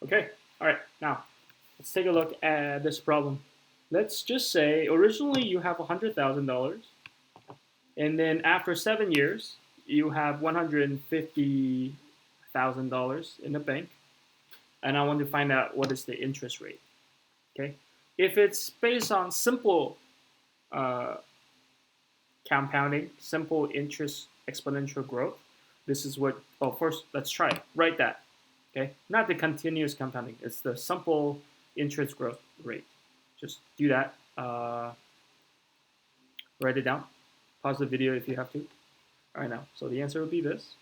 Okay, all right, now let's take a look at this problem. Let's just say originally you have $100,000, and then after 7 years, you have $150,000 in the bank, and I want to find out what is the interest rate. Okay, if it's based on simple uh, compounding, simple interest exponential growth, this is what. Oh, first let's try it. Write that. Okay, not the continuous compounding. It's the simple interest growth rate. Just do that. Write it down. Pause the video if you have to. All right, now. So the answer would be this.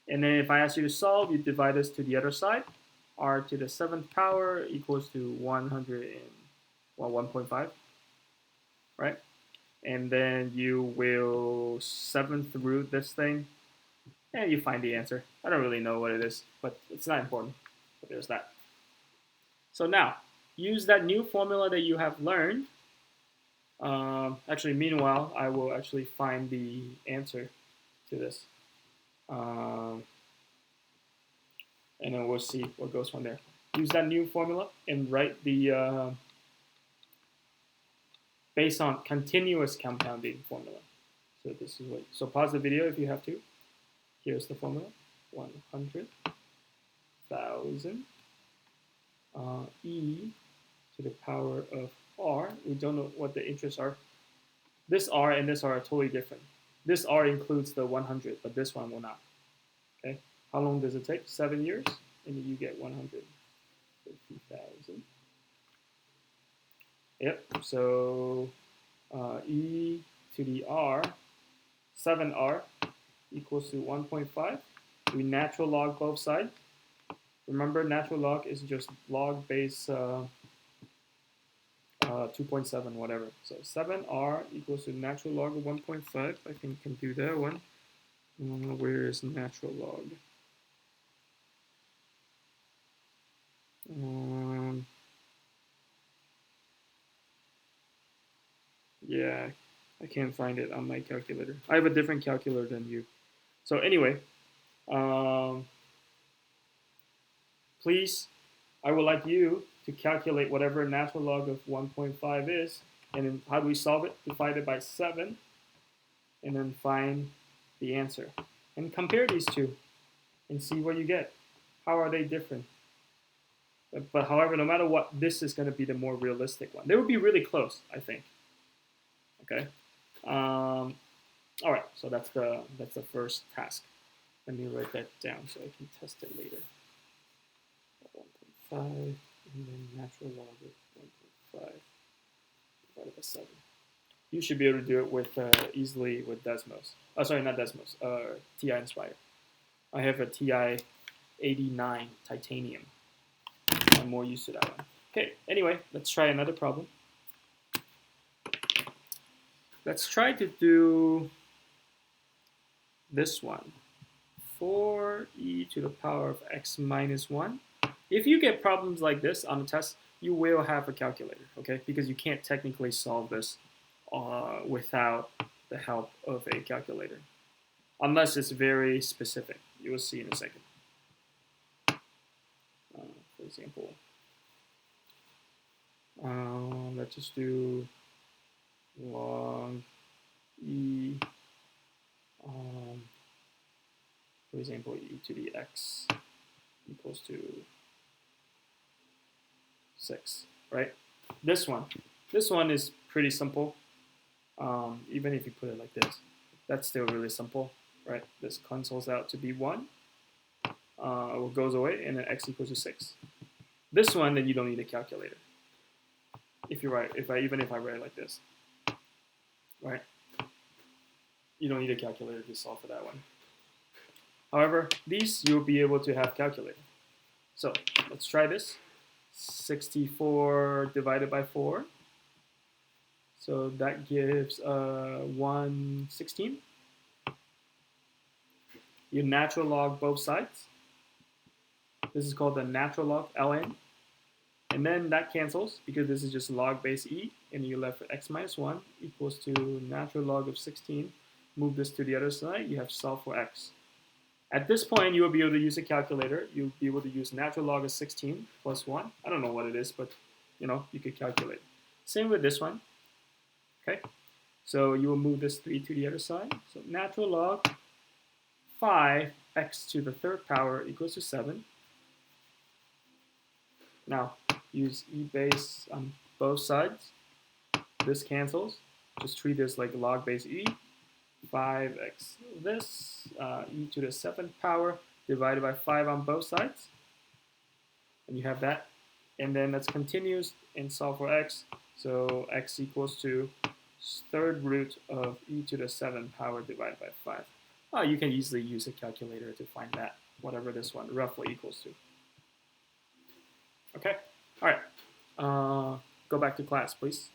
And then if I ask you to solve, you divide this to the other side. R to the 7th power equals to 1.5, right? And then you will 7th root this thing, and you find the answer. I don't really know what it is, but it's not important. But there's that. So now, use that new formula that you have learned. Actually, meanwhile, I will actually find the answer to this. And then we'll see what goes from there. Use that new formula and write the based on continuous compounding formula. So this is what. So pause the video if you have to. Here's the formula: 100,000 e to the power of r. We don't know what the interests are. This r and this r are totally different. This r includes the 100, but this one will not. Okay. How long does it take? 7 years, and you get 150,000. Yep. So e to the r, 7r equals to 1.5. We natural log both sides. Remember, natural log is just log base 2.7, whatever. So 7r equals to natural log of 1.5. I think I can do that one. Where is natural log? Yeah, I can't find it on my calculator. I have a different calculator than you. So anyway, please, I would like you to calculate whatever natural log of 1.5 is, and then how do we solve it? Divide it by 7, and then find the answer. And compare these two, and see what you get. How are they different? But however, no matter what, this is going to be the more realistic one. They would be really close, I think. Okay. All right. So that's the first task. Let me write that down so I can test it later. 1.5 and then natural log of 1.5 divided by 7. You should be able to do it with easily with Desmos. Oh, sorry, not Desmos. TI Inspire. I have a TI 89 titanium. I'm more used to that one. Okay, anyway, let's try another problem. Let's try to do this one. 4e to the power of x minus 1. If you get problems like this on the test, you will have a calculator, okay? Because you can't technically solve this without the help of a calculator. Unless it's very specific. You will see in a second. For example, let's just do log e, for example, e to the x equals to 6, right? This one is pretty simple. Even if you put it like this, that's still really simple, right? This cancels out to be 1. What goes away, and then x equals to 6. This one, then you don't need a calculator. If you write, even if I write it like this, right? You don't need a calculator to solve for that one. However, these you'll be able to have calculator. So let's try this. 64 divided by 4. So that gives 116. You natural log both sides. This is called the natural log, ln. And then that cancels because this is just log base e, and you're left with x minus 1 equals to natural log of 16. Move this to the other side, you have solve for x. At this point, you will be able to use a calculator. You'll be able to use natural log of 16 plus 1. I don't know what it is, but you could calculate. Same with this one. Okay, so you will move this 3 to the other side. So natural log 5x to the third power equals to 7. Now, use e base on both sides. This cancels. Just treat this like log base e. 5x this, e to the 7th power divided by 5 on both sides. And you have that. And then let's continue and solve for x. So x equals to third root of e to the 7th power divided by 5. You can easily use a calculator to find that, whatever this one roughly equals to. Okay, all right. Go back to class, please.